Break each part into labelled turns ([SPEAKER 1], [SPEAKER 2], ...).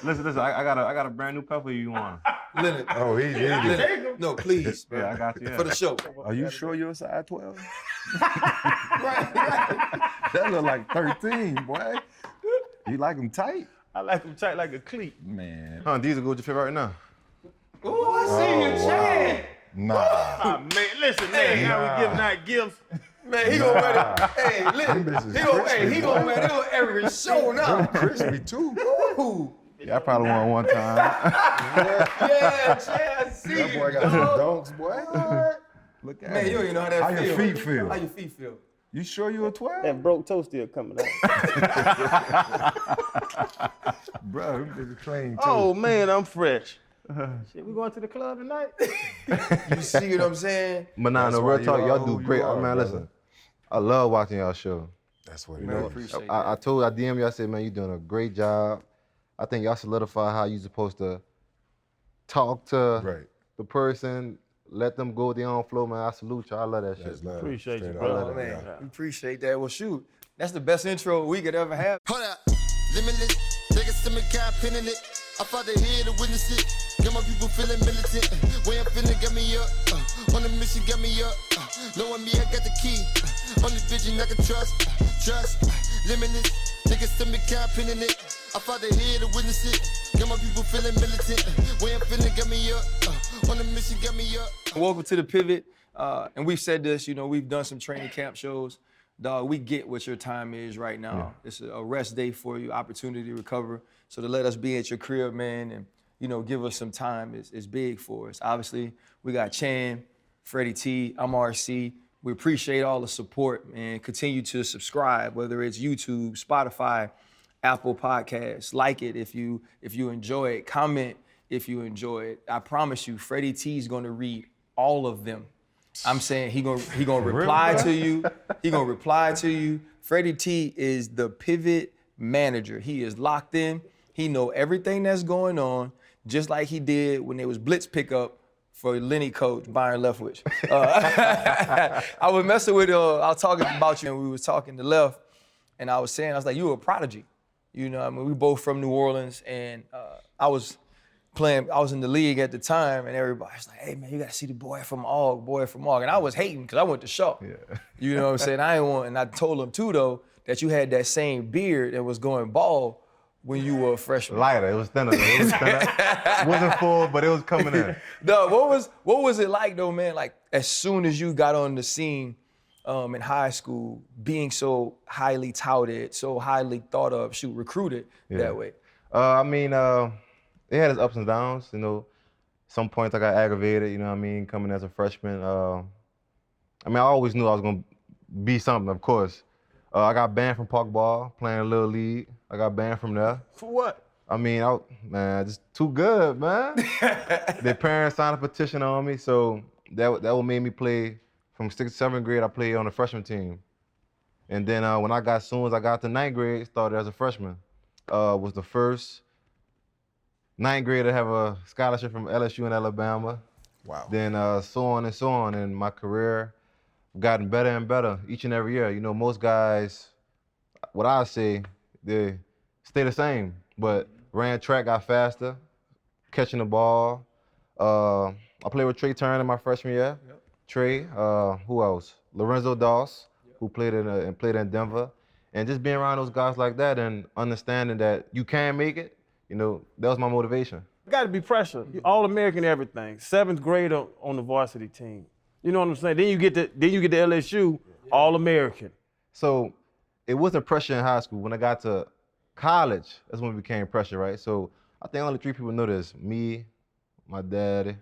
[SPEAKER 1] Listen. I got a brand new pepper for you want.
[SPEAKER 2] Leonard.
[SPEAKER 3] Oh, he did.
[SPEAKER 2] No, please, bro.
[SPEAKER 1] Yeah, I got you. Yeah.
[SPEAKER 2] For the show.
[SPEAKER 3] Are you sure you're a size 12?
[SPEAKER 2] right.
[SPEAKER 3] That look like 13, boy. You like them tight?
[SPEAKER 1] I like them tight like a cleat.
[SPEAKER 3] Man.
[SPEAKER 1] Huh, these are good. Your favorite right now?
[SPEAKER 2] Ooh, I see you, Chad.
[SPEAKER 3] Nah.
[SPEAKER 1] Ah, man, listen, man. Now we giving out gifts.
[SPEAKER 2] Man, he gonna wear that. Hey, listen. He gonna wear that every show now.
[SPEAKER 3] Crispy too.
[SPEAKER 2] Ooh.
[SPEAKER 3] Yeah, I probably won one time.
[SPEAKER 2] Yeah, Chad, see
[SPEAKER 3] That boy got some dunks, boy. Look at
[SPEAKER 2] Man,
[SPEAKER 3] him.
[SPEAKER 2] you don't even know how that
[SPEAKER 3] How
[SPEAKER 2] feel.
[SPEAKER 3] your feet feel?
[SPEAKER 2] How your feet feel?
[SPEAKER 3] You sure you a 12?
[SPEAKER 4] That broke toe still coming out.
[SPEAKER 3] Bro, this is clean too.
[SPEAKER 1] Oh, man, I'm fresh.
[SPEAKER 4] Shit, we going to the club tonight?
[SPEAKER 2] You see what I'm saying?
[SPEAKER 1] But nah,
[SPEAKER 3] That's
[SPEAKER 1] no,
[SPEAKER 3] why
[SPEAKER 1] real
[SPEAKER 3] you
[SPEAKER 1] talk,
[SPEAKER 3] are
[SPEAKER 1] y'all
[SPEAKER 3] who
[SPEAKER 1] do
[SPEAKER 3] you
[SPEAKER 1] great.
[SPEAKER 3] are,
[SPEAKER 1] Man,
[SPEAKER 3] brother.
[SPEAKER 1] listen, I love watching y'all show.
[SPEAKER 3] That's what it
[SPEAKER 2] Man,
[SPEAKER 3] is.
[SPEAKER 2] appreciate
[SPEAKER 1] I
[SPEAKER 2] that.
[SPEAKER 1] DM you, I said, man, you're doing a great job. I think y'all solidify how you're supposed to talk to
[SPEAKER 3] Right.
[SPEAKER 1] the person, let them go with their own flow, man. I salute you. I love that
[SPEAKER 3] That's
[SPEAKER 1] shit.
[SPEAKER 3] love.
[SPEAKER 4] Appreciate you,
[SPEAKER 3] Straight
[SPEAKER 4] bro.
[SPEAKER 3] up.
[SPEAKER 2] Oh, man,
[SPEAKER 3] Yeah.
[SPEAKER 2] we appreciate that. Well, shoot, that's the best intro we could ever have.
[SPEAKER 5] Hold up, limitless. Take a stomach, got a pin in it. I fought the head to witness it. Get my people feeling militant. Way I'm feeling, got me up. On the mission, got me up. Knowing me, I got the key. Only vision I can trust. Trust, limitless. Take a stomach, got a pin in it. I fought the head to witness it. Get my people feeling militant. Way I'm feeling, got me up. On the mission, got me up.
[SPEAKER 2] Welcome to the Pivot. And we've said this, we've done some training camp shows. Dog, we get what your time is right now.
[SPEAKER 1] Yeah.
[SPEAKER 2] It's a rest day for you, opportunity to recover. So to let us be at your crib, man, and give us some time is big for us. Obviously, we got Chan, Freddie T, I'm RC. We appreciate all the support, and continue to subscribe, whether it's YouTube, Spotify, Apple Podcasts. Like it if you enjoy it. Comment if you enjoy it. I promise you, Freddie T is gonna read all of them. I'm saying he gonna reply to you. He gonna reply to you. Freddie T is the pivot manager. He is locked in. He know everything that's going on, just like he did when there was blitz pickup for Lenny coach Byron Leftwich. I was messing with I was talking about you, and we was talking to Left, and I was like, you were a prodigy. We both from New Orleans, and I was in the league at the time, and everybody's like, hey, man, you got to see the boy from Aug. And I was hating because I went to Shaw.
[SPEAKER 1] Yeah.
[SPEAKER 2] You know what I'm saying? And I told him, too, though, that you had that same beard that was going bald when you were a freshman.
[SPEAKER 1] Lighter, it was thinner. It wasn't full, but it was coming in.
[SPEAKER 2] No, what was it like, though, man? Like, as soon as you got on the scene in high school, being so highly touted, so highly thought of, recruited that way?
[SPEAKER 1] It had its ups and downs, Some points I got aggravated, coming as a freshman. I always knew I was gonna be something, of course. I got banned from park ball, playing a little league. I got banned from there.
[SPEAKER 4] For what?
[SPEAKER 1] Just too good, man. Their parents signed a petition on me, so that what made me play from 6th to 7th grade. I played on the freshman team, and then as soon as I got to 9th grade, started as a freshman. Was the first 9th grader to have a scholarship from LSU in Alabama.
[SPEAKER 3] Wow.
[SPEAKER 1] Then so on and so on, and my career gotten better and better each and every year. Most guys, what I say, they stay the same, but ran track, got faster, catching the ball. I played with Trey Turner in my freshman year. Yep. Trey, who else? Lorenzo Doss, who played in Denver, and just being around those guys like that and understanding that you can make it. That was my motivation.
[SPEAKER 4] Got to be pressure. All-American everything. 7th grade on the varsity team. You know what I'm saying? Then you get to LSU, All-American.
[SPEAKER 1] So it wasn't pressure in high school. When I got to college, that's when it became pressure, right? So I think only 3 people know this: me, my daddy,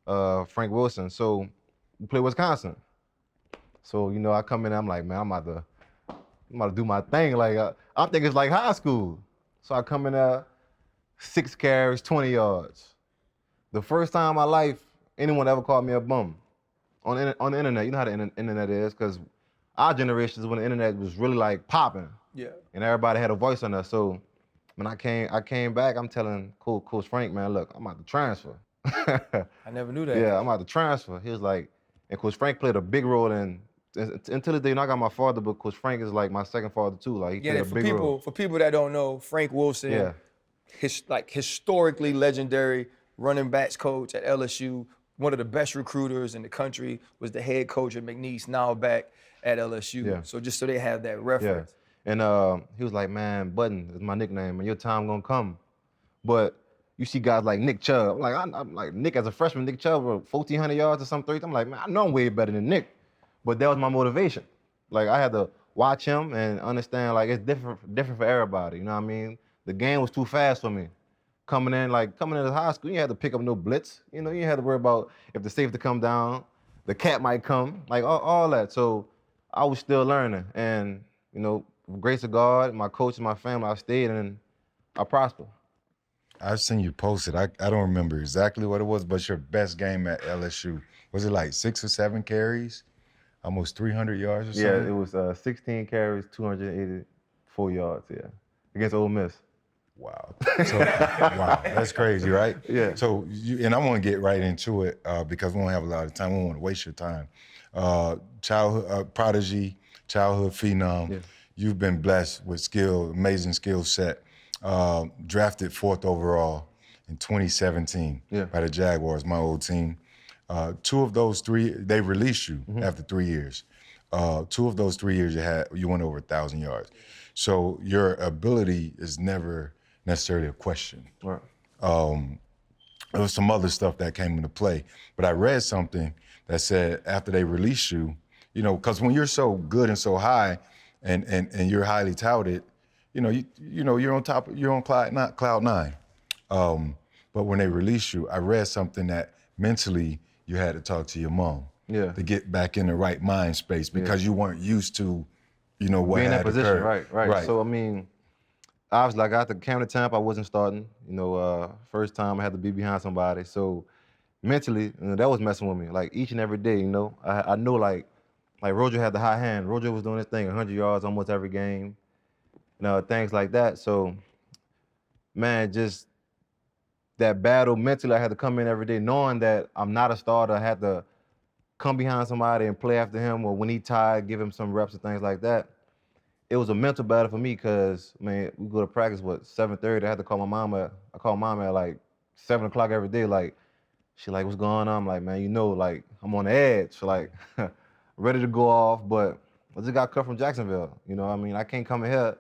[SPEAKER 1] Frank Wilson. So we play Wisconsin. So I come in, I'm like, man, I'm about to do my thing. Like I think it's like high school. So I come in there. 6 carries, 20 yards. The first time in my life anyone ever called me a bum on the internet. You know how the internet is, because our generation is when the internet was really like popping.
[SPEAKER 2] Yeah.
[SPEAKER 1] And everybody had a voice on us. So when I came back, I'm telling Coach Frank, man, look, I'm about to transfer.
[SPEAKER 2] I never knew that.
[SPEAKER 1] Yeah, I'm about to transfer. He was like, and Coach Frank played a big role until the day I got my father, but Coach Frank is like my second father too. Like he played a big role.
[SPEAKER 2] For people that don't know, Frank Wilson.
[SPEAKER 1] Yeah.
[SPEAKER 2] historically legendary running backs coach at LSU, one of the best recruiters in the country, was the head coach at McNeese, now back at LSU.
[SPEAKER 1] Yeah.
[SPEAKER 2] So just so they have that
[SPEAKER 1] Yeah.
[SPEAKER 2] reference.
[SPEAKER 1] And he was like, man, Button is my nickname, and your time gonna come. But you see guys like Nick Chubb. I'm like Nick as a freshman, Nick Chubb, 1,400 yards or something. I'm like, man, I know I'm way better than Nick. But that was my motivation. Like I had to watch him and understand like it's different for everybody. You know what I mean? The game was too fast for me. Coming into high school, you had to pick up no blitz. You know, you had to worry about if the safety come down, the cat might come, like all that. So I was still learning. And, you know, grace of God, my coach and my family, I stayed and I prospered.
[SPEAKER 3] I've seen you post it. I don't remember exactly what it was, but your best game at LSU, was it like 6 or 7 carries? Almost 300 yards or something?
[SPEAKER 1] Yeah, it was 16 carries, 284 yards, yeah, against Ole Miss.
[SPEAKER 3] Wow. So, wow, that's crazy, right?
[SPEAKER 1] Yeah.
[SPEAKER 3] So, and I want to get right into it because we don't have a lot of time. We don't want to waste your time. Childhood prodigy, childhood phenom.
[SPEAKER 1] Yeah.
[SPEAKER 3] You've been blessed with skill, amazing skill set. Drafted 4th overall in 2017 by the Jaguars, my old team. 2 of those 3, they released you after 3 years. 2 of those 3 years you went over 1,000 yards. So your ability is never necessarily a question.
[SPEAKER 1] Right.
[SPEAKER 3] There was some other stuff that came into play, but I read something that said after they released you, you know, because when you're so good and so high, and you're highly touted, you know you're on top, you're on cloud 9. But when they released you, I read something that mentally you had to talk to your mom to get back in the right mind space because you weren't used to, you know, what
[SPEAKER 1] being in
[SPEAKER 3] had
[SPEAKER 1] that position,
[SPEAKER 3] occurred.
[SPEAKER 1] right. So I mean, obviously, like after county temp, I wasn't starting. You know, first time I had to be behind somebody. So mentally, you know, that was messing with me. Like each and every day, you know, I know like Rojo had the high hand. Rojo was doing his thing, 100 yards almost every game. You know, things like that. So, man, just that battle mentally, I had to come in every day knowing that I'm not a starter. I had to come behind somebody and play after him, or when he tired, give him some reps and things like that. It was a mental battle for me because, man, we go to practice, 7:30? I had to call my mama. I call mama at like 7 o'clock every day. Like, she like, what's going on? I'm like, man, you know, like, I'm on the edge. So, like, ready to go off, but I just got cut from Jacksonville. You know what I mean? I can't come in here,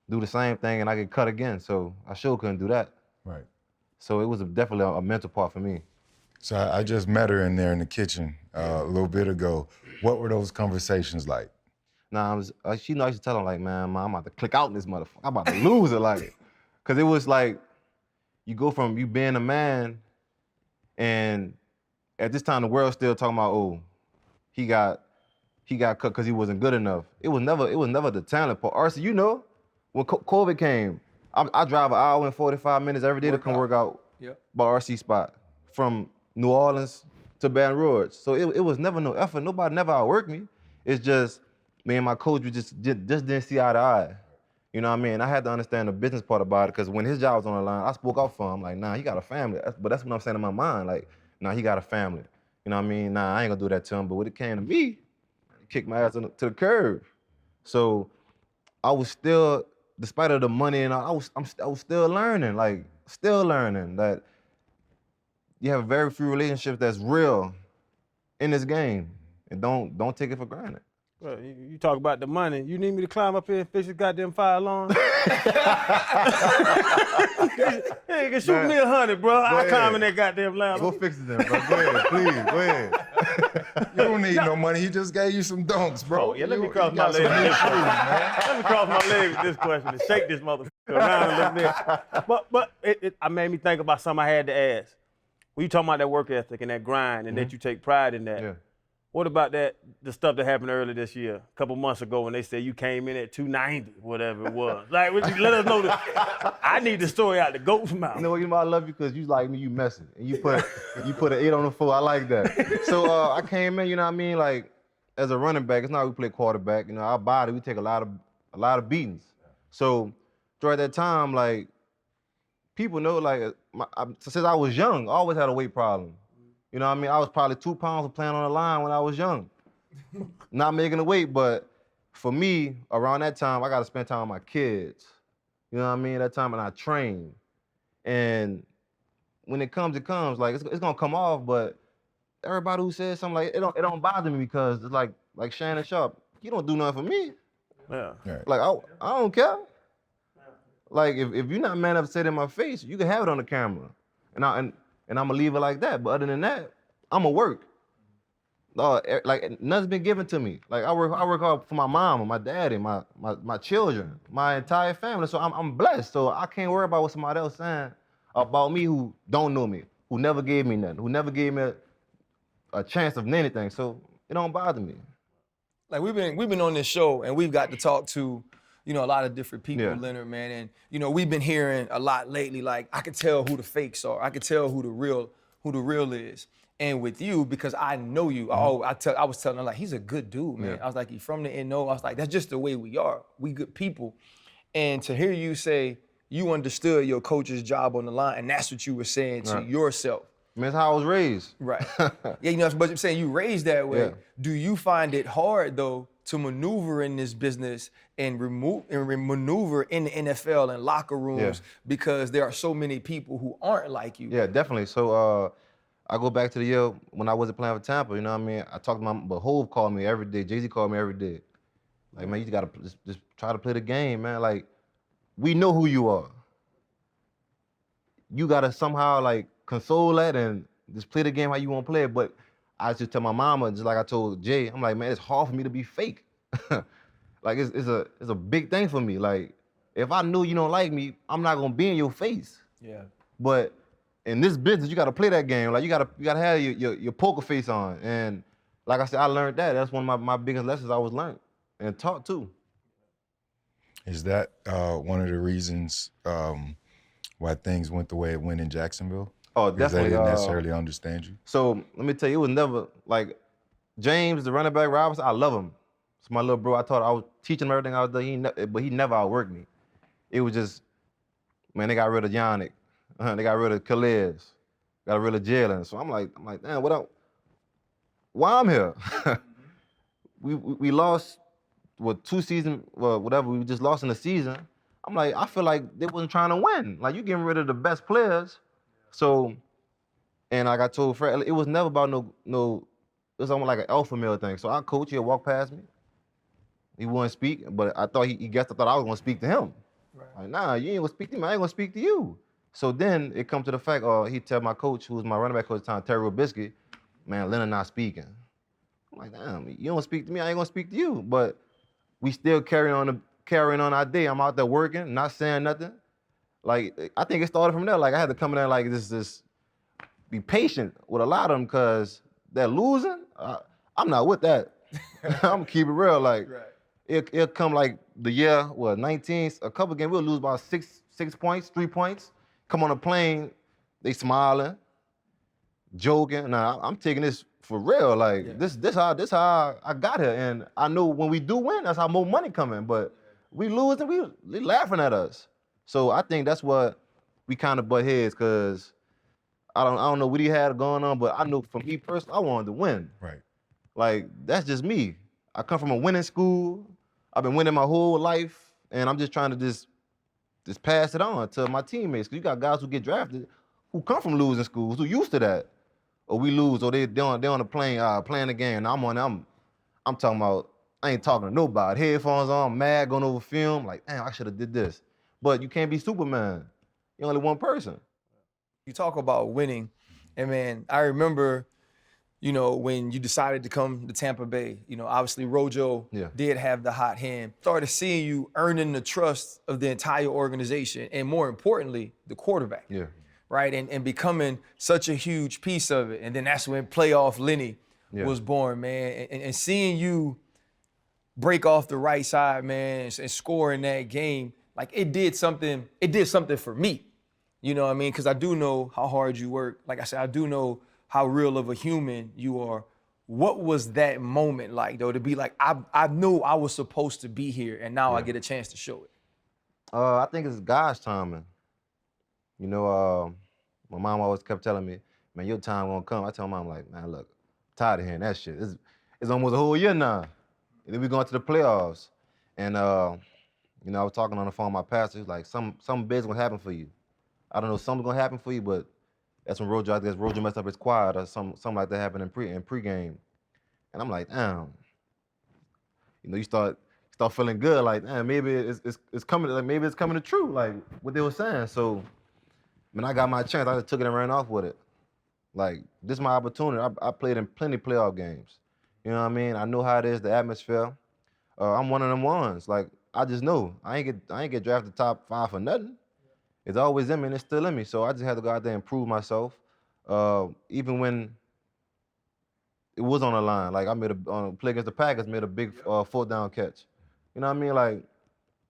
[SPEAKER 1] do the same thing, and I get cut again. So I sure couldn't do that.
[SPEAKER 3] Right.
[SPEAKER 1] So it was definitely a mental part for me.
[SPEAKER 3] So I just met her in there in the kitchen a little bit ago. What were those conversations like?
[SPEAKER 1] Nah, she know I used to tell her, like, man, I'm about to click out in this motherfucker. I'm about to lose it, like. Because it was like, you go from you being a man, and at this time, the world's still talking about, oh, he got cut because he wasn't good enough. It was never the talent part. RC, you know, when COVID came, I drive an hour and 45 minutes every day to come work out by RC spot from New Orleans to Baton Rouge. So it was never no effort. Nobody never outworked me. It's just me and my coach, we just didn't see eye to eye. You know what I mean? I had to understand the business part about it because when his job was on the line, I spoke up for him. Like, nah, he got a family. But that's what I'm saying in my mind. Like, nah, he got a family. You know what I mean? Nah, I ain't gonna do that to him. But when it came to me, he kicked my ass to the curb. So I was still, despite of the money, and I was still learning. Like, still learning that you have very few relationships that's real in this game, and don't take it for granted.
[SPEAKER 4] Well, you talk about the money. You need me to climb up here and fix this goddamn fire alarm? Hey, you can shoot me 100, bro. I'll climb in that goddamn ladder.
[SPEAKER 1] Go fix it then, bro. Go ahead, please. Go ahead.
[SPEAKER 3] You don't need no money. He just gave you some dunks, bro.
[SPEAKER 4] Oh, yeah, let me cross my leg with this question. Let me cross my leg with this question and shake this motherfucker around a little bit. But it made me think about something I had to ask. When you talking about that work ethic and that grind and that you take pride in that, what about the stuff that happened earlier this year, a couple months ago, when they said you came in at 290, whatever it was? Like, let us know. I need the story out the goat's mouth.
[SPEAKER 1] You know what? I love you because you like me, you messy. And you put an 8 on the 4. I like that. So I came in, you know what I mean? Like, as a running back, it's not we play quarterback. You know, our body, we take a lot of beatings. So during that time, like, people know, like, since I was young, I always had a weight problem. You know what I mean? I was probably 2 pounds of playing on the line when I was young. Not making the weight, but for me, around that time, I got to spend time with my kids. You know what I mean? That time, and I train. And when it comes, like it's gonna come off. But everybody who says something like it don't bother me because it's like Shannon Sharp, you don't do nothing for me.
[SPEAKER 4] Yeah.
[SPEAKER 3] Right.
[SPEAKER 1] Like I don't care. Like if you're not man enough to say it in my face, you can have it on the camera, and I'm gonna leave it like that. But other than that, I'ma work. Like nothing's been given to me. Like I work hard for my mom and my daddy, my children, my entire family. So I'm blessed. So I can't worry about what somebody else saying about me who don't know me, who never gave me nothing, who never gave me a chance of anything. So it don't bother me.
[SPEAKER 2] Like we've been on this show and we've got to talk to, a lot of different people,
[SPEAKER 1] Yeah.
[SPEAKER 2] Leonard, man. And we've been hearing a lot lately. Like I could tell who the fakes are. I could tell who the real is. And with you, because I know you, I was telling her, like, he's a good dude, man.
[SPEAKER 1] Yeah.
[SPEAKER 2] I was like, he's from the NO. I was like, that's just the way we are. We good people. And to hear you say you understood your coach's job on the line, and that's what you were saying to
[SPEAKER 1] Right.
[SPEAKER 2] yourself.
[SPEAKER 1] I mean, that's how I was raised.
[SPEAKER 2] Right. Yeah, but I'm saying you raised that way.
[SPEAKER 1] Yeah.
[SPEAKER 2] Do you find it hard, though, to maneuver in this business and maneuver in the NFL and locker rooms because there are so many people who aren't like you?
[SPEAKER 1] Yeah, definitely. So I go back to the year when I wasn't playing for Tampa. You know what I mean? I talked to but Hove called me every day. Jay-Z called me every day. Like, man, you gotta just try to play the game, man. Like, we know who you are. You gotta somehow like console that and just play the game how you want to play it. But I just tell my mama, just like I told Jay, I'm like, man, it's hard for me to be fake. Like it's a big thing for me. Like, if I knew you don't like me, I'm not gonna be in your face.
[SPEAKER 2] Yeah.
[SPEAKER 1] But in this business, you gotta play that game. Like you gotta have your poker face on. And like I said, I learned that. That's one of my biggest lessons I was learned and taught too.
[SPEAKER 3] Is that one of the reasons why things went the way it went in Jacksonville?
[SPEAKER 1] Oh,
[SPEAKER 3] Because they
[SPEAKER 1] definitely.
[SPEAKER 3] didn't necessarily understand you?
[SPEAKER 1] So let me tell you, it was never like James, the running back Robinson. I love him. It's my little bro. I was teaching him everything I was doing. But he never outworked me. It was just, man, they got rid of Yannick. They got rid of Calais. Got rid of Jalen. So I'm like, damn, why I'm here? we lost, 2 seasons, whatever. We just lost in the season. I'm like, I feel like they wasn't trying to win. Like, you getting rid of the best players. So, and like I told Fred, it was never about no. It was almost like an alpha male thing. So our coach, he'll walk past me. He wouldn't speak, but I thought I thought I was gonna speak to him.
[SPEAKER 2] Right.
[SPEAKER 1] Like, nah, you ain't gonna speak to me. I ain't gonna speak to you. So then it comes to the fact, he tell my coach, who was my running back coach at the time, Terry Robisky, man, Leonard not speaking. I'm like, damn, you don't speak to me, I ain't gonna speak to you. But we still carrying on our day. I'm out there working, not saying nothing. Like, I think it started from there. Like, I had to come in there like this be patient with a lot of them because they're losing. I'm not with that. I'm gonna keep it real. Like, it'll come like the year, 19, a couple games, we'll lose about 6 points, 3 points. Come on a plane, they smiling, joking. Now, I'm taking this for real. Like, this how I got here. And I know when we do win, that's how more money come in. But we lose and they laughing at us. So I think that's what we kind of butt heads because I don't know what he had going on, but I know for me personally, I wanted to win.
[SPEAKER 3] Right.
[SPEAKER 1] Like, that's just me. I come from a winning school. I've been winning my whole life, and I'm just trying to just pass it on to my teammates. Cause you got guys who get drafted who come from losing schools, who used to that. Or we lose, or they on the plane playing the game. And I'm talking about, I ain't talking to nobody. Headphones on, mad, going over film. Like, damn, I should have did this. But you can't be Superman. You're only one person.
[SPEAKER 2] You talk about winning, and man, I remember, when you decided to come to Tampa Bay, obviously Rojo did have the hot hand. Started seeing you earning the trust of the entire organization, and more importantly, the quarterback.
[SPEAKER 1] Yeah.
[SPEAKER 2] Right, and becoming such a huge piece of it. And then that's when playoff Lenny was born, man. And seeing you break off the right side, man, and score in that game, like it did something for me. You know what I mean? Because I do know how hard you work. Like I said, I do know how real of a human you are. What was that moment like, though, to be like, I knew I was supposed to be here, and now I get a chance to show it?
[SPEAKER 1] I think it's God's timing. My mom always kept telling me, man, your time won't come. I tell my mom, like, man, look, I'm tired of hearing that shit. It's almost a whole year now. And then we going to the playoffs. And, I was talking on the phone with my pastor. He's like, something big's gonna happen for you. I don't know, something's gonna happen for you, but that's when Rojo, I guess Rojo messed up his quad or something like that happened in pregame. And I'm like, damn. You start feeling good, like, damn, maybe it's coming, like maybe it's coming to true, like what they were saying. So when I got my chance, I just took it and ran off with it. Like, this is my opportunity. I played in plenty of playoff games. You know what I mean? I know how it is, the atmosphere. I'm one of them ones. Like, I just know I ain't get drafted top 5 for nothing. It's always in me and it's still in me. So I just had to go out there and prove myself. Even when it was on the line, like I made a play against the Packers, made a big 4th down catch. You know what I mean? Like,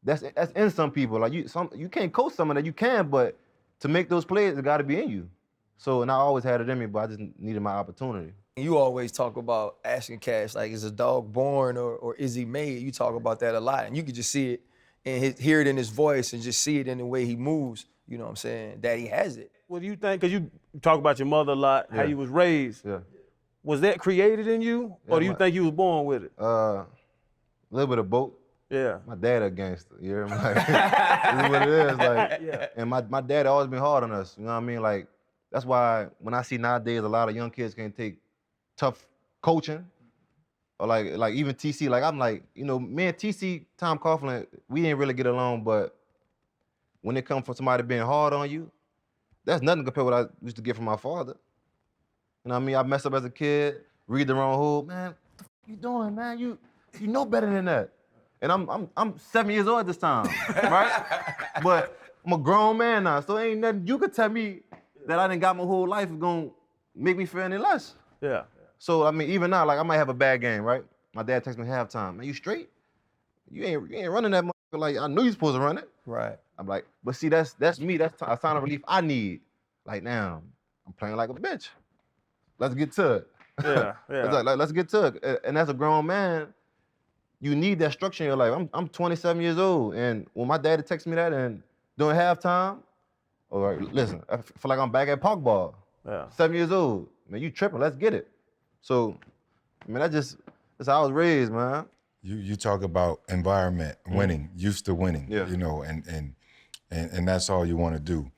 [SPEAKER 1] that's in some people. Like, you can't coach some of that, you can, but to make those plays, it got to be in you. So, and I always had it in me, but I just needed my opportunity.
[SPEAKER 2] You always talk about asking Cash, like, is a dog born or is he made? You talk about that a lot, and you could just see it and hear it in his voice and just see it in the way he moves, you know what I'm saying, that he has it.
[SPEAKER 4] What do you think? Because you talk about your mother a lot, how you was raised.
[SPEAKER 1] Yeah.
[SPEAKER 4] Was that created in you, or do you think you was born with it?
[SPEAKER 1] A little bit of both.
[SPEAKER 4] Yeah.
[SPEAKER 1] My dad a gangster, you hear me? Like, this is what it is. Like,
[SPEAKER 4] Yeah.
[SPEAKER 1] And my dad always been hard on us, you know what I mean? Like, that's why when I see nowadays a lot of young kids can't take tough coaching, or like even TC, like I'm like, me and TC, Tom Coughlin, we didn't really get along, but when it comes from somebody being hard on you, that's nothing compared to what I used to get from my father. You know what I mean? I messed up as a kid, read the wrong hood, man, what the f you doing, man? You know better than that. And I'm 7 years old at this time, right? But I'm a grown man now, so ain't nothing you could tell me that I done got my whole life is gonna make me feel any less.
[SPEAKER 4] Yeah.
[SPEAKER 1] So I mean, even now, like I might have a bad game, right? My dad texts me halftime, man, you straight? You ain't running that motherfucker like I knew you supposed to run it.
[SPEAKER 2] Right.
[SPEAKER 1] I'm like, but see, that's me. That's a sign of relief I need. Like, now, I'm playing like a bitch. Let's get to it.
[SPEAKER 4] Yeah, yeah.
[SPEAKER 1] Let's get to it. And as a grown man, you need that structure in your life. I'm 27 years old, and when my daddy texts me that and during halftime, listen, I feel like I'm back at park ball.
[SPEAKER 4] Yeah.
[SPEAKER 1] 7 years old, man, you tripping? Let's get it. So, I mean, that's how I was raised, man.
[SPEAKER 3] You talk about environment, winning, used to winning,
[SPEAKER 1] Yeah.
[SPEAKER 3] And that's all you want to do.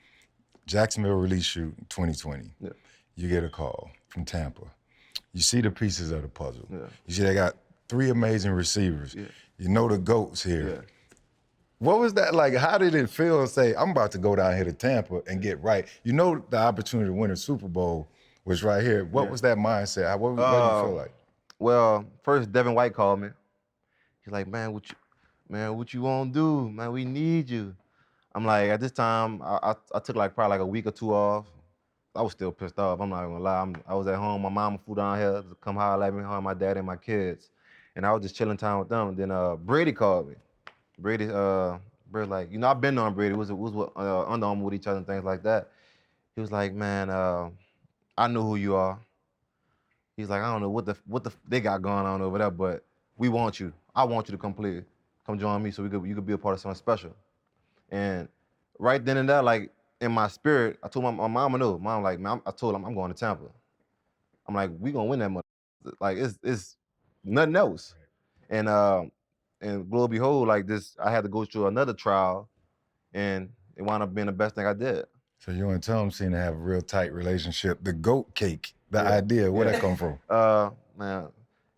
[SPEAKER 3] Jacksonville released you in 2020.
[SPEAKER 1] Yeah.
[SPEAKER 3] You get a call from Tampa. You see the pieces of the puzzle.
[SPEAKER 1] Yeah.
[SPEAKER 3] You see they got 3 amazing receivers.
[SPEAKER 1] Yeah.
[SPEAKER 3] You know the GOATs here.
[SPEAKER 1] Yeah.
[SPEAKER 3] What was that like? How did it feel to say, I'm about to go down here to Tampa and get right? You know the opportunity to win a Super Bowl was right here. What was that mindset? What did you feel like?
[SPEAKER 1] Well, first Devin White called me. He's like, man, what you want to do? Man, we need you. I'm like, at this time, I took probably a week or 2 off. I was still pissed off. I'm not gonna lie. I was at home. My mama flew down here to come holler at me, her, my dad, and my kids. And I was just chilling time with them. And then Brady called me. Brady like, I've been on Brady. We was Under Armour with each other and things like that. He was like, man, I know who you are. He's like, I don't know what the they got going on over there, but we want you. I want you to come join me so you could be a part of something special. And right then and there, like in my spirit, I told my mama no. Mom like, man, I told him I'm going to Tampa. I'm like, we gonna win that mother. Like it's nothing else. And lo and behold, like this, I had to go through another trial, and it wound up being the best thing I did.
[SPEAKER 3] So you and Tom seem to have a real tight relationship. The GOAT cake, the idea, where that come from?
[SPEAKER 1] Man,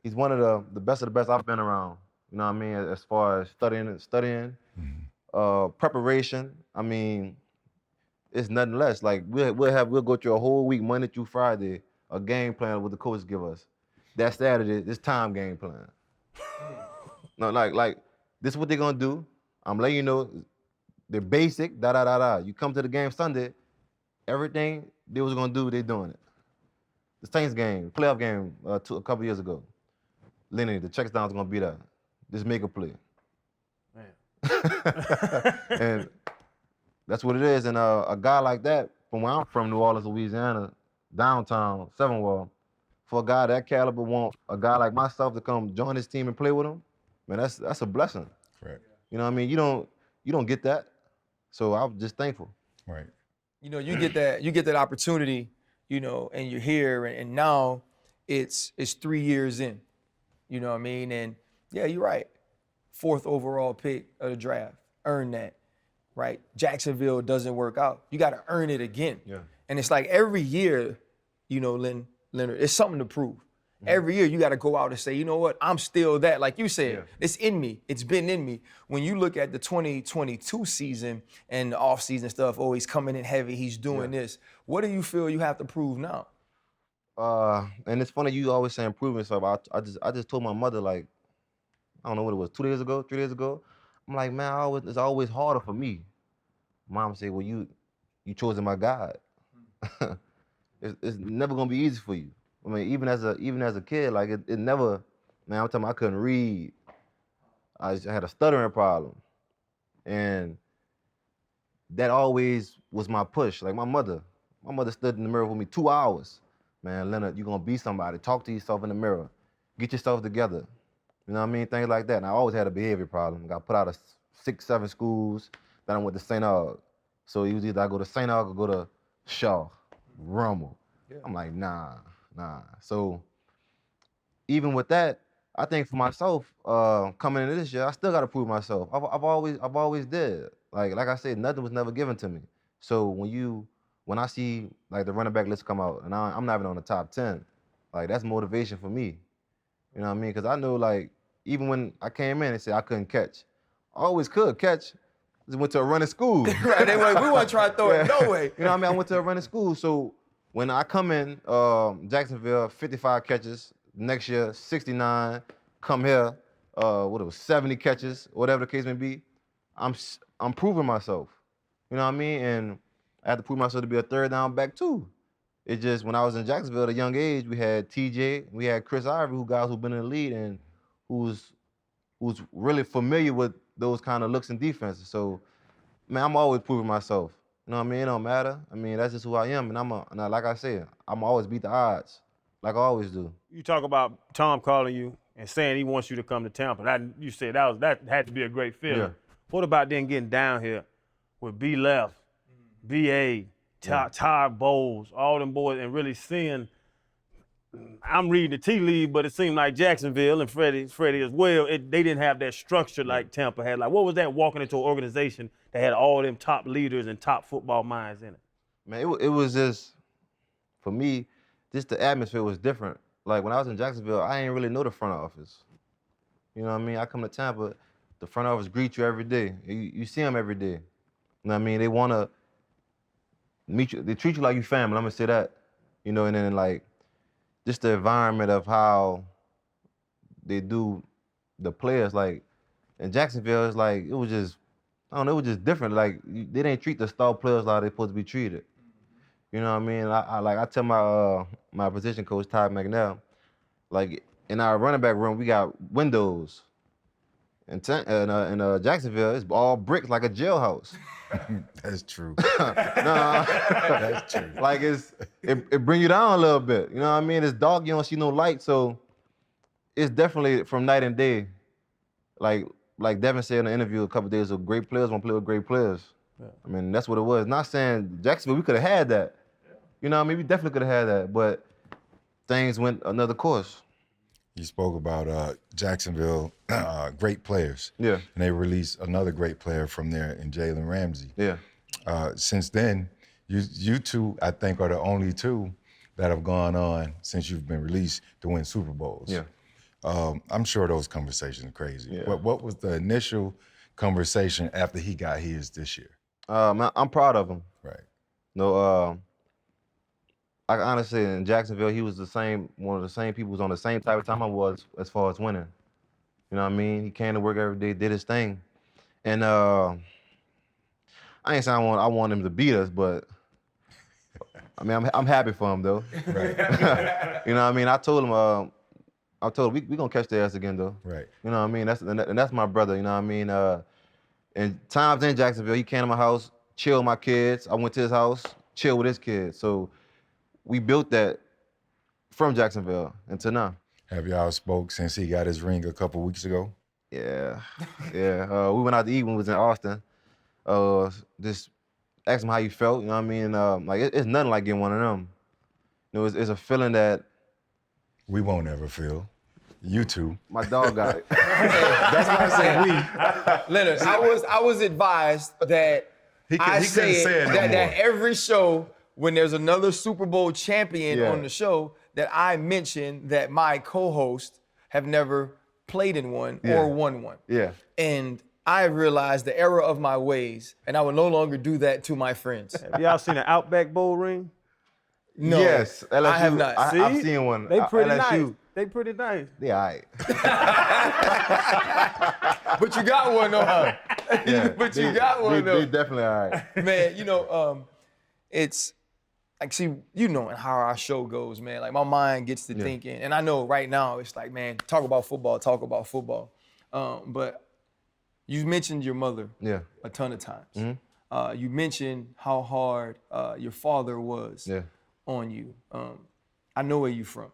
[SPEAKER 1] he's one of the best I've been around. You know what I mean? As far as studying, preparation. I mean, it's nothing less. Like we'll go through a whole week, Monday through Friday, a game plan what the coach give us. That Saturday, this time game plan. No, like this is what they're gonna do. I'm letting you know the basic, You come to the game Sunday, everything they was gonna do, they doing it. The Saints game, playoff game a couple years ago. Lenny, the check down's gonna be there. Just make a play.
[SPEAKER 4] Man.
[SPEAKER 1] And that's what it is. And a guy like that, from where I'm from, New Orleans, Louisiana, downtown, Seven Wall, for a guy that caliber want a guy like myself to come join his team and play with him, man, that's a blessing.
[SPEAKER 3] Correct.
[SPEAKER 1] You know what I mean? You don't get that. So I'm just thankful.
[SPEAKER 3] Right.
[SPEAKER 2] You get that opportunity, and you're here, and now it's 3 years in. You know what I mean? And yeah, you're right. 4th overall pick of the draft. Earned that. right? Jacksonville doesn't work out. You got to earn it again.
[SPEAKER 1] Yeah.
[SPEAKER 2] And it's like every year, you know, Leonard, it's something to prove. Every year you got to go out and say, you know what, I'm still that. Like you said, it's in me. It's been in me. When you look at the 2022 season and the offseason stuff, oh, he's coming in heavy, he's doing this. What do you feel you have to prove now?
[SPEAKER 1] And it's funny you always say improving stuff. I just told my mother, like, I don't know what it was, 2 days ago, 3 days ago. I'm like, man, it's always harder for me. Mom said, well, you chosen my God. It's never gonna be easy for you. I mean, even as a kid, like it never, man, I'm talking about I couldn't read. I had a stuttering problem. And that always was my push. Like my mother stood in the mirror with me 2 hours. Man, Leonard, you're gonna be somebody. Talk to yourself in the mirror. Get yourself together. You know what I mean? Things like that. And I always had a behavior problem. Got put out of 6, 7 schools. Then I went to St. Aug. So it was either I go to St. Aug or go to Shaw, Rummel. Yeah. I'm like, nah. So even with that, I think for myself, coming into this year, I still gotta prove myself. I've always did. Like I said, nothing was never given to me. So when I see like the running back list come out and I'm not even on the top 10, like that's motivation for me. You know what I mean? Because I know like even when I came in and said I couldn't catch, I always could catch. Just went to a running school.
[SPEAKER 2] Right, we want to try to throw it no way.
[SPEAKER 1] You know what I mean? I went to a running school, so when I come in Jacksonville, 55 catches. Next year, 69. Come here, 70 catches, whatever the case may be. I'm proving myself. You know what I mean? And I had to prove myself to be a third down back too. It just when I was in Jacksonville at a young age, we had TJ, we had Chris Ivory, guys who've been in the league and who's really familiar with those kind of looks and defenses. So, man, I'm always proving myself. You know what I mean? It don't matter. I mean, that's just who I am. And like I said, I'm always beat the odds, like I always do.
[SPEAKER 4] You talk about Tom calling you and saying he wants you to come to Tampa. You said that had to be a great feeling. Yeah. What about then getting down here with B. Left, B.A., Todd Bowles, all them boys, and really seeing, I'm reading the tea leaf, but it seemed like Jacksonville and Freddie as well, they didn't have that structure like Tampa had. Like, what was that walking into an organization that had all them top leaders and top football minds in it?
[SPEAKER 1] Man, it was just, for me, just the atmosphere was different. Like, when I was in Jacksonville, I didn't really know the front office. You know what I mean? I come to Tampa, the front office greet you every day. You see them every day. You know what I mean? They want to meet you. They treat you like you family. I'm going to say that. You know, and then, like, just the environment of how they do the players. Like, in Jacksonville, it's like, it was just, I don't know, it was just different. Like, they didn't treat the star players like they're supposed to be treated. You know what I mean? I tell my position coach, Todd McNair, like, in our running back room, we got windows. In Jacksonville, it's all bricks like a jailhouse.
[SPEAKER 3] That's true.
[SPEAKER 1] That's true. Like it bring you down a little bit. You know what I mean? It's dark, you don't see no light, so it's definitely from night and day. Like Devin said in the interview a couple days ago, great players want to play with great players. Yeah. I mean, that's what it was. Not saying Jacksonville, we could have had that. You know what I mean? We definitely could have had that, but things went another course.
[SPEAKER 3] You spoke about Jacksonville, great players.
[SPEAKER 1] Yeah.
[SPEAKER 3] And they released another great player from there in Jalen Ramsey.
[SPEAKER 1] Yeah.
[SPEAKER 3] Since then, you two, I think, are the only two that have gone on since you've been released to win Super Bowls.
[SPEAKER 1] Yeah.
[SPEAKER 3] I'm sure those conversations are crazy.
[SPEAKER 1] Yeah.
[SPEAKER 3] What was the initial conversation after he got his this year?
[SPEAKER 1] I'm proud of him.
[SPEAKER 3] Right.
[SPEAKER 1] No, I honestly, in Jacksonville, he was one of the same people who was on the same type of time I was as far as winning. You know what I mean? He came to work every day, did his thing. And I ain't saying I want him to beat us, but I mean, I'm happy for him, though.
[SPEAKER 3] Right.
[SPEAKER 1] You know what I mean? I told him we gonna catch their ass again, though.
[SPEAKER 3] Right.
[SPEAKER 1] You know what I mean? That's my brother, you know what I mean? And times in Jacksonville, he came to my house, chill with my kids. I went to his house, chill with his kids. So we built that from Jacksonville until now.
[SPEAKER 3] Have y'all spoke since he got his ring a couple weeks ago?
[SPEAKER 1] Yeah. We went out to eat when we was in Austin. Just asked him how he felt, you know what I mean? Like, it's nothing like getting one of them. You know, it's a feeling that
[SPEAKER 3] we won't ever feel. You two.
[SPEAKER 1] My dog got it.
[SPEAKER 2] That's why I said we. Leonard, I was advised that
[SPEAKER 3] He couldn't say it no
[SPEAKER 2] that
[SPEAKER 3] more.
[SPEAKER 2] every show, when there's another Super Bowl champion
[SPEAKER 1] Yeah.
[SPEAKER 2] on the show, that I mention that my co-hosts have never played in one
[SPEAKER 1] Yeah.
[SPEAKER 2] or won one.
[SPEAKER 1] Yeah.
[SPEAKER 2] And I realized the error of my ways, and I will no longer do that to my friends.
[SPEAKER 4] Have y'all seen an Outback Bowl ring?
[SPEAKER 2] No,
[SPEAKER 1] Yes, LSU,
[SPEAKER 2] I have not.
[SPEAKER 1] I've seen one.
[SPEAKER 4] They pretty
[SPEAKER 1] LSU.
[SPEAKER 4] nice. They pretty nice.
[SPEAKER 1] They all right.
[SPEAKER 2] But you got one though, huh?
[SPEAKER 1] Yeah,
[SPEAKER 2] But you got one though.
[SPEAKER 1] They definitely all right.
[SPEAKER 2] Man, it's like, see, you know how our show goes, man. Like, my mind gets to thinking, and I know right now it's like, man, talk about football. But you mentioned your mother a ton of times. You mentioned how hard your father was on you. I know where you're from,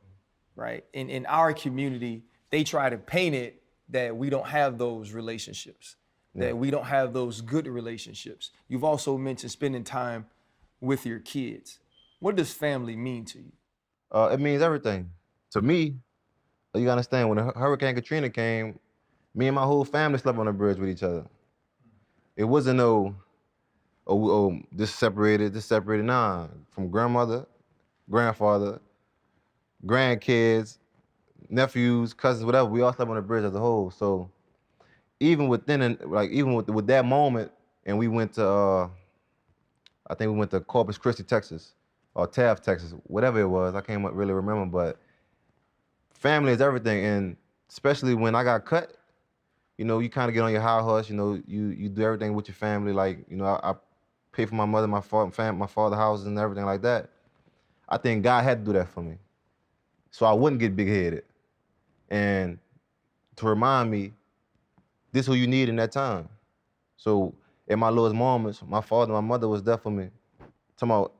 [SPEAKER 2] right? In our community, they try to paint it that we don't have those relationships, that we don't have those good relationships. You've also mentioned spending time with your kids. What does family mean to you?
[SPEAKER 1] It means everything. To me, you gotta understand, when Hurricane Katrina came, me and my whole family slept on the bridge with each other. It wasn't this separated. Nah, from grandmother, grandfather, grandkids, nephews, cousins, whatever, we all slept on the bridge as a whole. So even with that moment, and we went to, I think we went to Corpus Christi, Texas, or Taft, Texas, whatever it was, I can't really remember, but family is everything, and especially when I got cut, you kind of get on your high horse, you do everything with your family, like, I pay for my mother, my father's houses and everything like that. I think God had to do that for me, so I wouldn't get big-headed, and to remind me, this is who you need in that time. So in my lowest moments, my father, my mother was there for me. Talking about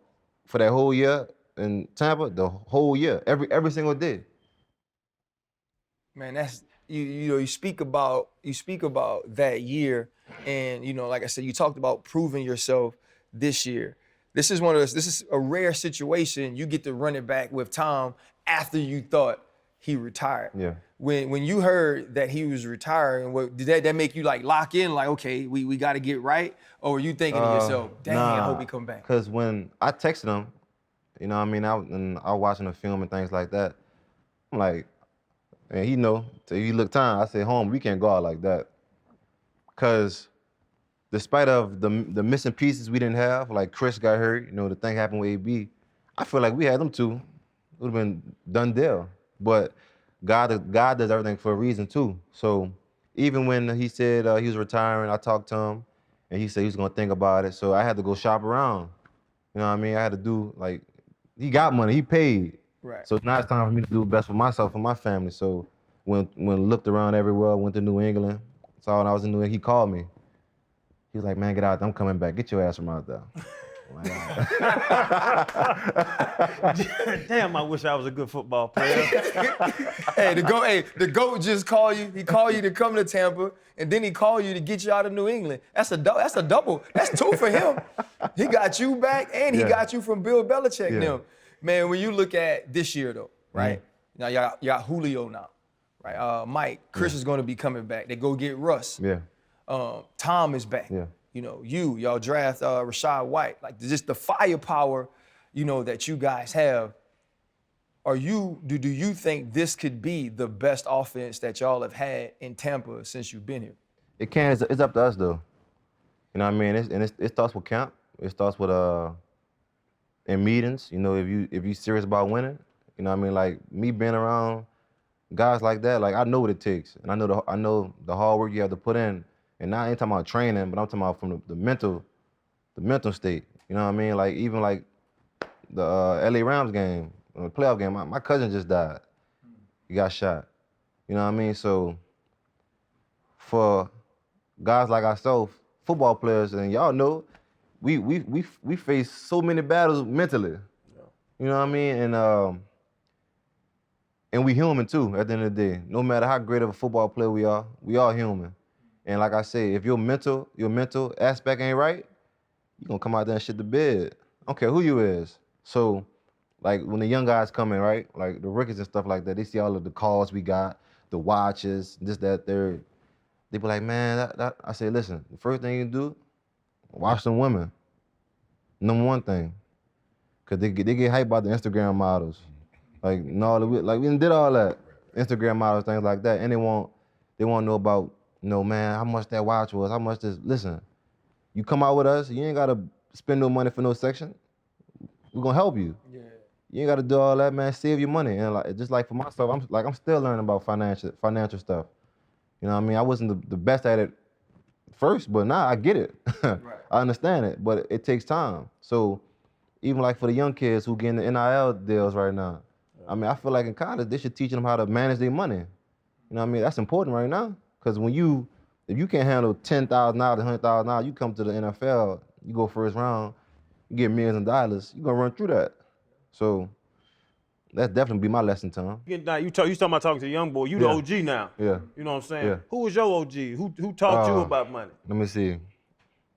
[SPEAKER 1] for that whole year in Tampa, the whole year, every single day.
[SPEAKER 2] Man, that's you speak about that year, and like I said, you talked about proving yourself this year. This is a rare situation. You get to run it back with Tom after you thought he retired.
[SPEAKER 1] Yeah.
[SPEAKER 2] When you heard that he was retiring, did that make you like lock in, like, okay, we got to get right? Or were you thinking to yourself, dang, I hope he come back?
[SPEAKER 1] Because when I texted him, I was watching the film and things like that, I'm like, and he looked time, I said, home, we can't go out like that. Because despite of the missing pieces we didn't have, like Chris got hurt, the thing happened with AB, I feel like we had them two, it would have been done deal. But God does everything for a reason too. So even when he said he was retiring, I talked to him, and he said he was gonna think about it. So I had to go shop around. You know what I mean? I had to do, like, he got money, he paid.
[SPEAKER 2] Right.
[SPEAKER 1] So now it's time for me to do best for myself and my family. So when looked around everywhere, went to New England, saw when I was in New England, he called me. He was like, man, get out there, I'm coming back. Get your ass from out there.
[SPEAKER 4] Damn, I wish I was a good football player.
[SPEAKER 2] Hey, the GOAT just called you. He called you to come to Tampa, and then he called you to get you out of New England. That's a double. That's two for him. He got you back, and he got you from Bill Belichick now. Man, when you look at this year, though, right? Now, y'all got Julio now, right? Mike, Chris is going to be coming back. They go get Russ.
[SPEAKER 1] Yeah.
[SPEAKER 2] Tom is back.
[SPEAKER 1] Yeah.
[SPEAKER 2] Y'all draft Rashad White. Like, just the firepower, that you guys have. Do you think this could be the best offense that y'all have had in Tampa since you've been here?
[SPEAKER 1] It can. It's up to us though. You know what I mean? It starts with camp. It starts with in meetings. If you serious about winning. You know what I mean? Like, me being around guys like that, like, I know what it takes, and I know the hard work you have to put in. And now I ain't talking about training, but I'm talking about from the mental state. You know what I mean? Like, even like the LA Rams game, the playoff game, my cousin just died. He got shot. You know what I mean? So for guys like ourselves, football players, and y'all know, we face so many battles mentally. Yeah. You know what I mean? And we human too, at the end of the day. No matter how great of a football player we are human. And like I say, if your mental aspect ain't right, you're gonna come out there and shit the bed. I don't care who you is. So, like, when the young guys come in, right, like the rookies and stuff like that, they see all of the calls we got, the watches, this, that, third. They be like, man, I say, listen, the first thing you do, watch some women. Number one thing. Cause they get hyped about the Instagram models. Like, no, like we did all that. Instagram models, things like that. And they want to know about, man, how much that watch was, how much this. Listen, you come out with us, you ain't gotta spend no money for no section. We're gonna help you.
[SPEAKER 2] Yeah.
[SPEAKER 1] You ain't gotta do all that, man. Save your money. And like, just like for myself, I'm still learning about financial stuff. You know what I mean? I wasn't the best at it first, but now I get it.
[SPEAKER 2] Right.
[SPEAKER 1] I understand it, but it takes time. So even like for the young kids who getting the NIL deals right now, I mean, I feel like in college, they should teach them how to manage their money. You know what I mean? That's important right now. Because if you can't handle $10,000, $100,000, you come to the NFL, you go first round, you get millions of dollars, you're going to run through that. So that's definitely be my lesson, Tom.
[SPEAKER 4] You talking about talking to the young boy. You the
[SPEAKER 1] Yeah.
[SPEAKER 4] OG now.
[SPEAKER 1] Yeah.
[SPEAKER 4] You know what I'm saying?
[SPEAKER 1] Yeah.
[SPEAKER 4] Who was your OG? Who taught you about money?
[SPEAKER 1] Let me see.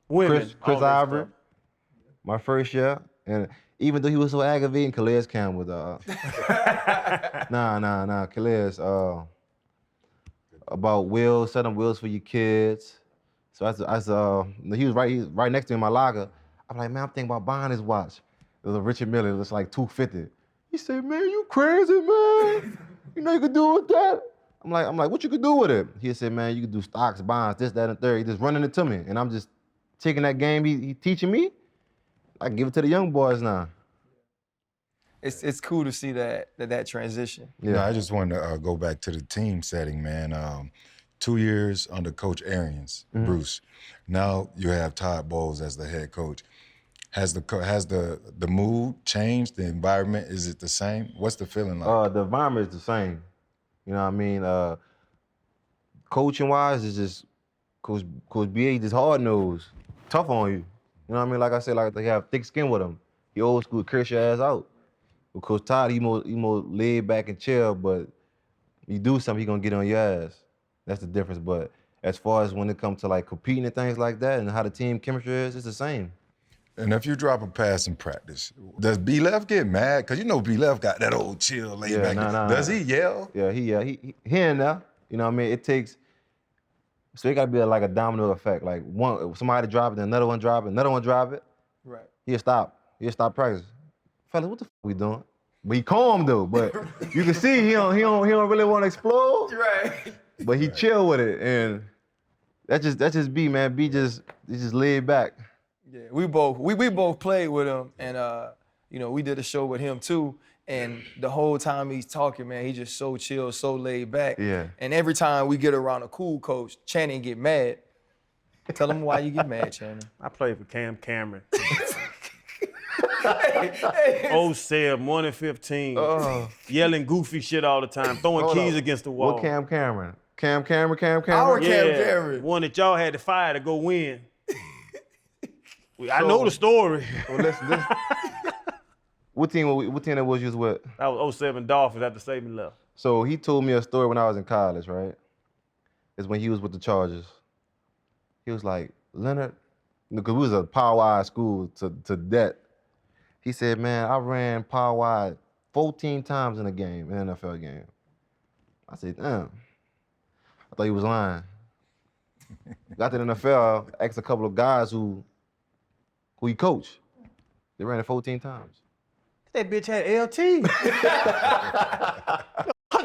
[SPEAKER 4] Women.
[SPEAKER 1] Chris
[SPEAKER 4] all that
[SPEAKER 1] Ivory,
[SPEAKER 4] stuff.
[SPEAKER 1] my first year. And even though he was so aggravating, Calais Campbell, nah, Calais, about wheels, setting wheels for your kids. So he was right next to me in my locker. I'm like, man, I'm thinking about buying this watch. It was a Richard Mille, it was like $250. He said, man, you crazy, man. You know you could do with that? I'm like, what you could do with it? He said, man, you could do stocks, bonds, this, that, and third. He just running it to me. And I'm just taking that game he teaching me. I give it to the young boys now.
[SPEAKER 2] It's cool to see that transition.
[SPEAKER 3] Yeah, I just wanted to go back to the team setting, man. 2 years under Coach Arians, Bruce. Now you have Todd Bowles as the head coach. Has the mood changed? The environment, is it the same? What's the feeling like?
[SPEAKER 1] The environment is the same. You know what I mean? Coaching wise, it's just Coach B just hard nosed, tough on you. You know what I mean? Like I said, like they have thick skin with him. He old school, curse your ass out. With Coach Todd, he more laid back and chill, but you do something, he gonna get on your ass. That's the difference. But as far as when it comes to like competing and things like that and how the team chemistry is, it's the same.
[SPEAKER 3] And if you drop a pass in practice, does B-Left get mad? Because you know B-Left got that old chill, laid back. Does he yell?
[SPEAKER 1] Yeah, he and there. You know what I mean? It takes, so it gotta be like a domino effect. Like somebody drop it, then another one drop it, another one drop it.
[SPEAKER 2] Right.
[SPEAKER 1] He'll stop practice. Fella, what the f we doing? But he calm though, but you can see he don't really want to explode.
[SPEAKER 2] Right.
[SPEAKER 1] But he chill with it, and that's just B, man. B just laid back.
[SPEAKER 2] Yeah, we both played with him, and we did a show with him too. And the whole time he's talking, man, he just so chill, so laid back.
[SPEAKER 1] Yeah.
[SPEAKER 2] And every time we get around a cool coach, Channing get mad. Tell him why you get mad, Channing.
[SPEAKER 4] I played for Cam Cameron.
[SPEAKER 2] Hey,
[SPEAKER 4] 07, 1 and 15. Yelling goofy shit all the time, throwing
[SPEAKER 1] Hold
[SPEAKER 4] keys
[SPEAKER 1] up.
[SPEAKER 4] against the wall.
[SPEAKER 1] What Cam Cameron? Cam Cameron?
[SPEAKER 2] Our
[SPEAKER 4] Yeah,
[SPEAKER 2] Cam Cameron.
[SPEAKER 4] one that y'all had to fire to go win. I know the story.
[SPEAKER 1] Well, listen, what team that was you was with?
[SPEAKER 4] That was 07 Dolphins after Saban left.
[SPEAKER 1] So he told me a story when I was in college, right? It's when he was with the Chargers. He was like, Leonard, because we was a power wide school to that. He said, man, I ran power wide 14 times in a game, an NFL game. I said, damn. I thought he was lying. Got to the NFL, asked a couple of guys who he coached. They ran it 14 times.
[SPEAKER 4] That bitch had LT.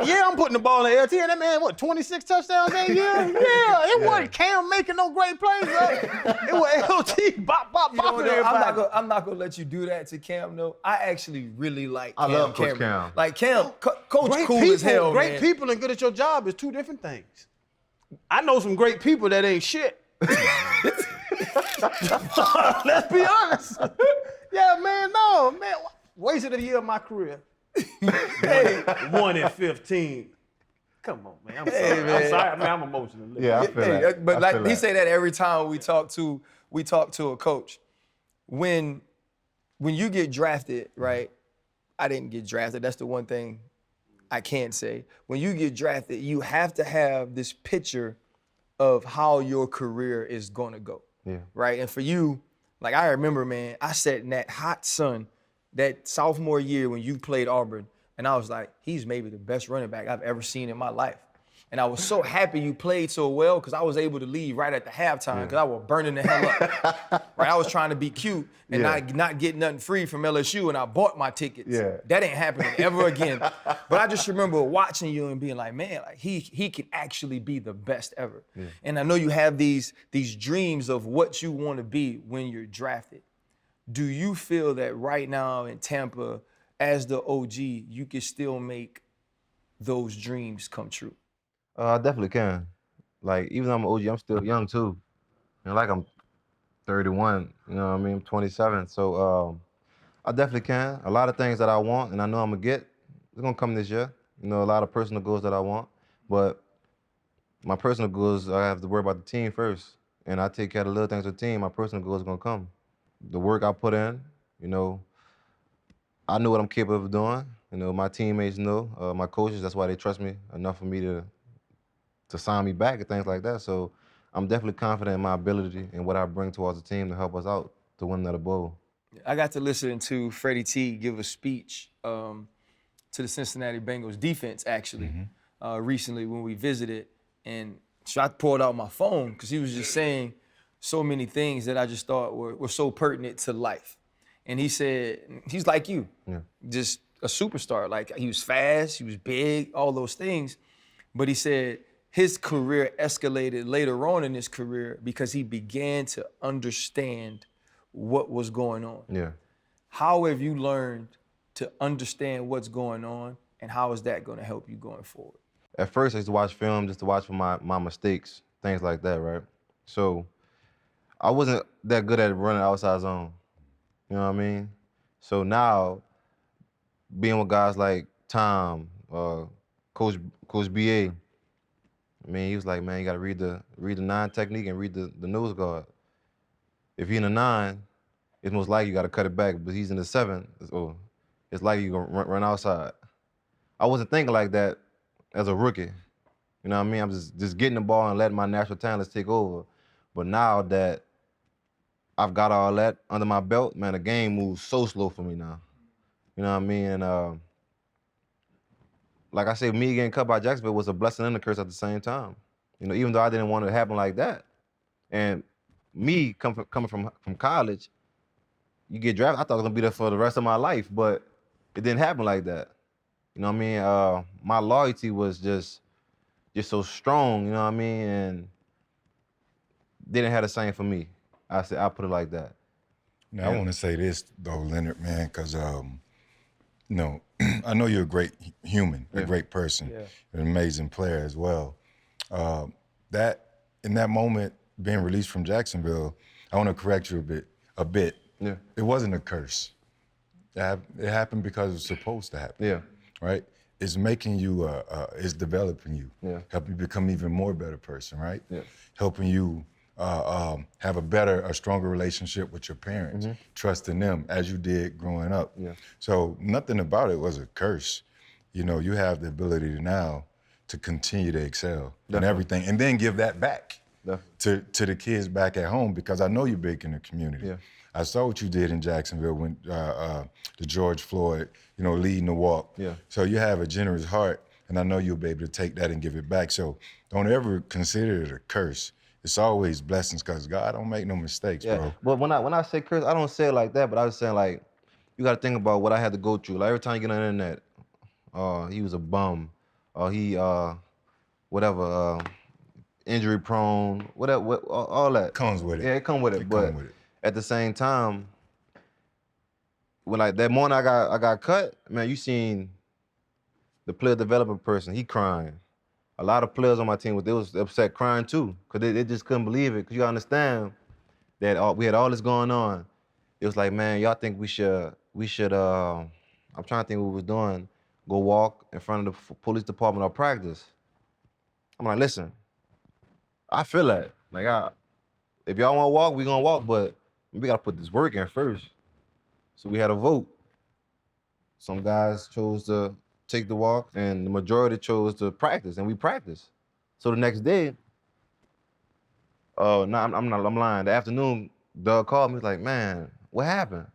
[SPEAKER 4] Yeah, I'm putting the ball in LT, and that man, 26 touchdowns that year? Yeah, it wasn't Cam making no great plays, It was LT bopping everybody.
[SPEAKER 2] I'm not gonna let you do that to Cam, though. I actually really like Cam.
[SPEAKER 1] I love Coach
[SPEAKER 2] Cameron.
[SPEAKER 1] Cam.
[SPEAKER 2] Like Cam, Coach
[SPEAKER 4] Great
[SPEAKER 2] cool
[SPEAKER 4] people,
[SPEAKER 2] as hell,
[SPEAKER 4] great
[SPEAKER 2] man.
[SPEAKER 4] people and good at your job is two different things. I know some great people that ain't shit. Let's be honest. Yeah, man, no, man. Wasted a year of my career. Hey, 1 and 15. Come on, man. I'm sorry.
[SPEAKER 2] man.
[SPEAKER 4] I'm sorry. I'm emotional.
[SPEAKER 1] Yeah, I feel that.
[SPEAKER 2] But
[SPEAKER 1] I
[SPEAKER 2] like
[SPEAKER 1] feel
[SPEAKER 2] he
[SPEAKER 1] that.
[SPEAKER 2] say that every time we talk to a coach. When you get drafted, right? I didn't get drafted. That's the one thing I can't say. When you get drafted, you have to have this picture of how your career is gonna go.
[SPEAKER 1] Yeah.
[SPEAKER 2] Right? And for you, like I remember, man, I sat in that hot sun that sophomore year when you played Auburn, and I was like, he's maybe the best running back I've ever seen in my life. And I was so happy you played so well because I was able to leave right at the halftime because I was burning the hell up. Right? I was trying to be cute and not get nothing free from LSU, and I bought my tickets.
[SPEAKER 1] Yeah.
[SPEAKER 2] That ain't happening ever again. But I just remember watching you and being like, man, like he can actually be the best ever. Yeah. And I know you have these dreams of what you want to be when you're drafted. Do you feel that right now in Tampa, as the OG, you can still make those dreams come true?
[SPEAKER 1] I definitely can. Like, even though I'm an OG, I'm still young too. Like I'm 31, you know what I mean? I'm 27. So I definitely can. A lot of things that I want and I know I'm gonna get, it's gonna come this year. You know, a lot of personal goals that I want. But my personal goals, I have to worry about the team first. And I take care of the little things with the team, my personal goals are gonna come. The work I put in, you know, I know what I'm capable of doing. You know, my teammates know, my coaches, that's why they trust me enough for me to sign me back and things like that. So I'm definitely confident in my ability and what I bring towards the team to help us out to win another bowl.
[SPEAKER 2] I got to listen to Freddie T give a speech to the Cincinnati Bengals defense, actually, recently when we visited. And so I pulled out my phone because he was just saying so many things that I just thought were so pertinent to life. And he said, he's like you, just a superstar. Like, he was fast, he was big, all those things. But he said, his career escalated later on in his career because he began to understand what was going on.
[SPEAKER 1] Yeah.
[SPEAKER 2] How have you learned to understand what's going on, and how is that going to help you going forward?
[SPEAKER 1] At first, I used to watch film just to watch for my mistakes, things like that, right? So I wasn't that good at running outside zone. You know what I mean? So now, being with guys like Tom, Coach BA, I mean, he was like, man, you got to read the 9 technique and read the nose guard. If he's in a 9, it's most likely you got to cut it back. But he's in the 7, it's likely you're going to run outside. I wasn't thinking like that as a rookie. You know what I mean? I'm just getting the ball and letting my natural talents take over. But now that I've got all that under my belt, man, the game moves so slow for me now. You know what I mean? And like I said, me getting cut by Jacksonville was a blessing and a curse at the same time. You know, even though I didn't want it to happen like that. And me coming from college, you get drafted, I thought I was gonna be there for the rest of my life, but it didn't happen like that. You know what I mean? My loyalty was just so strong, you know what I mean? And didn't have the same for me. I put it like that.
[SPEAKER 3] Now, I want to say this though, Leonard, man, because you know, I know you're a great human, a great person, an amazing player as well. That in that moment, being released from Jacksonville, I want to correct you a bit.
[SPEAKER 1] Yeah.
[SPEAKER 3] It wasn't a curse. It happened because it was supposed to happen.
[SPEAKER 1] Yeah.
[SPEAKER 3] Right? It's making you, it's developing you.
[SPEAKER 1] Yeah.
[SPEAKER 3] Helping you become even more better person, right?
[SPEAKER 1] Yeah.
[SPEAKER 3] Helping you have a stronger relationship with your parents, trusting them as you did growing up.
[SPEAKER 1] Yeah.
[SPEAKER 3] So nothing about it was a curse. You know, you have the ability now to continue to excel in everything and then give that back to the kids back at home, because I know you're big in the community.
[SPEAKER 1] Yeah.
[SPEAKER 3] I saw what you did in Jacksonville when the George Floyd, you know, leading the walk.
[SPEAKER 1] Yeah.
[SPEAKER 3] So you have a generous heart, and I know you'll be able to take that and give it back. So don't ever consider it a curse. It's always blessings, because God don't make no mistakes, bro.
[SPEAKER 1] But when I say curse, I don't say it like that, but I was saying, like, you got to think about what I had to go through. Like, every time you get on the internet, he was a bum, or he, whatever, injury prone, whatever, all that.
[SPEAKER 3] Comes with it.
[SPEAKER 1] Yeah, it come with it.
[SPEAKER 3] It
[SPEAKER 1] but
[SPEAKER 3] come with it.
[SPEAKER 1] at the same time, when like that morning I got cut, man, you seen the player development person, he crying. A lot of players on my team, they was upset crying too, because they just couldn't believe it. Because you understand that we had all this going on. It was like, man, y'all think we should, I'm trying to think what we was doing, go walk in front of the police department or practice. I'm like, listen, I feel that. Like, if y'all want to walk, we gonna walk, but we gotta put this work in first. So we had a vote. Some guys chose to take the walk, and the majority chose to practice, and we practiced. So the next day, I'm lying. The afternoon, Doug called me, he's like, man, what happened?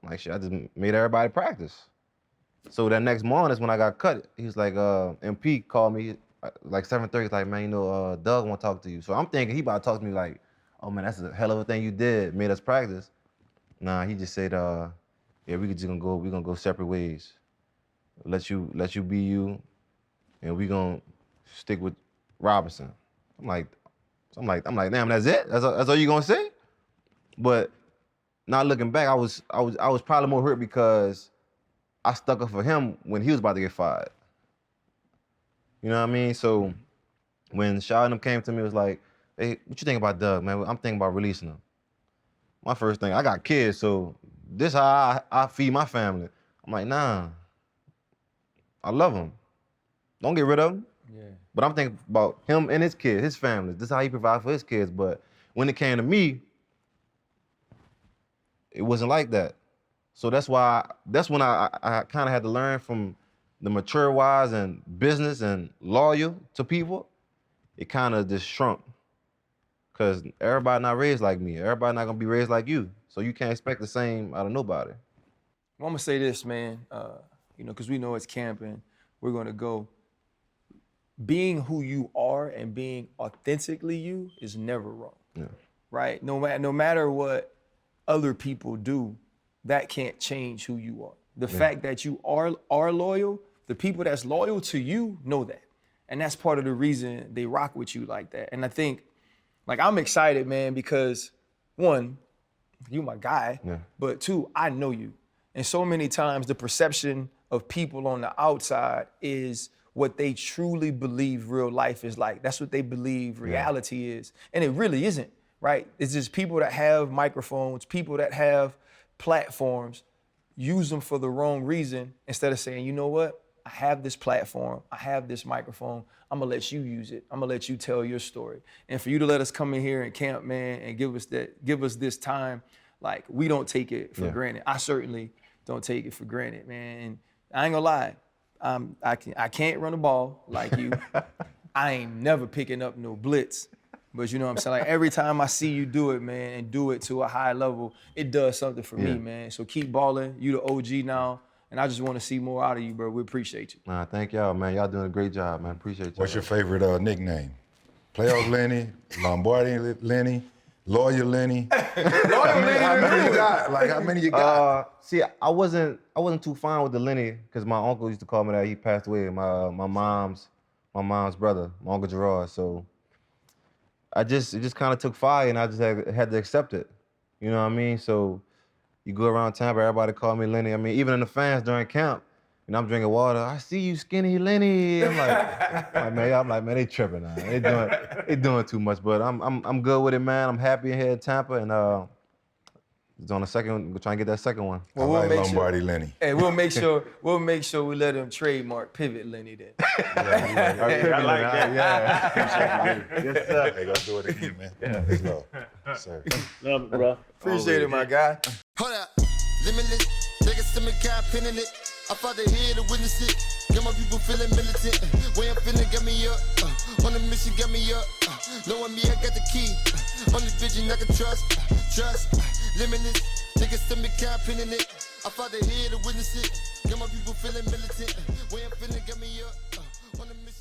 [SPEAKER 1] I'm like, shit, I just made everybody practice. So that next morning is when I got cut. He was like, MP called me, like 7:30. Like, man, you know, Doug want to talk to you. So I'm thinking he about to talk to me like, oh man, that's a hell of a thing you did. Made us practice. Nah, he just said, yeah, we gonna go separate ways. Let you be you, and we gonna stick with Robinson. I'm like, damn, that's it? That's all you gonna say? But not looking back, I was probably more hurt because I stuck up for him when he was about to get fired. You know what I mean? So when Shaw and them came to me, it was like, hey, what you think about Doug, man? I'm thinking about releasing him. My first thing, I got kids, so this how I feed my family. I'm like, nah, I love him. Don't get rid of him.
[SPEAKER 2] Yeah.
[SPEAKER 1] But I'm thinking about him and his kids, his family. This is how he provides for his kids. But when it came to me, it wasn't like that. So that's when I kind of had to learn from the mature wise and business and loyal to people. It kind of just shrunk. Because everybody not raised like me. Everybody not going to be raised like you. So you can't expect the same out of nobody.
[SPEAKER 2] Well, I'm going to say this, man, you know, because we know it's camp and we're going to go. Being who you are and being authentically you is never wrong.
[SPEAKER 1] Yeah.
[SPEAKER 2] Right? No matter what other people do, that can't change who you are. The fact that you are loyal, the people that's loyal to you know that. And that's part of the reason they rock with you like that. And I think, like, I'm excited, man, because one, you my guy, but two, I know you. And so many times the perception of people on the outside is what they truly believe real life is like. That's what they believe reality is. And it really isn't, right? It's just people that have microphones, people that have platforms, use them for the wrong reason instead of saying, you know what? I have this platform, I have this microphone, I'm gonna let you use it. I'm gonna let you tell your story. And for you to let us come in here and camp, man, and give us this time, like, we don't take it for granted. I certainly don't take it for granted, man. And I ain't gonna lie, I can't run a ball like you. I ain't never picking up no blitz. But you know what I'm saying? Like, every time I see you do it, man, and do it to a high level, it does something for me, man. So keep balling. You the OG now. And I just want to see more out of you, bro. We appreciate you.
[SPEAKER 1] Nah, thank y'all, man. Y'all doing a great job, man. Appreciate you.
[SPEAKER 3] What's your favorite nickname? Playoff Lenny, Lombardi Lenny, Lawyer Lenny. How many you got? Like, how many you got?
[SPEAKER 1] See, I wasn't too fine with the Lenny because my uncle used to call me that. He passed away. My mom's brother, my Uncle Gerard. So it just kind of took fire, and I just had to accept it. You know what I mean? So you go around Tampa, everybody call me Lenny. I mean, even in the fans during camp, and I'm drinking water. I see you, skinny Lenny. I'm like, man, they tripping now. They doing too much. But I'm good with it, man. I'm happy in here in Tampa, and it's on the second. We're trying to get that second one.
[SPEAKER 2] Well,
[SPEAKER 3] I like Lombardi Lenny.
[SPEAKER 2] Hey, we'll make sure we let him trademark Pivot Lenny then.
[SPEAKER 4] I like that.
[SPEAKER 1] Yeah. Yes, sir.
[SPEAKER 3] Hey, go do it again, man. Yeah. Let's go. Sir.
[SPEAKER 4] Love it, bro.
[SPEAKER 2] Appreciate it, my guy.
[SPEAKER 5] Hold up, limitless. Niggas to me, can't pinning it. I fought the head to witness it. Get my people feeling militant. Way I'm feeling, get me up. On the mission, get me up. Knowing me, I got the key. Only vision I can trust. Limitless. Niggas to me, can't pinning it. I fought the head to witness it. Get my people feeling militant. Way I'm feeling, get me up. On the mission.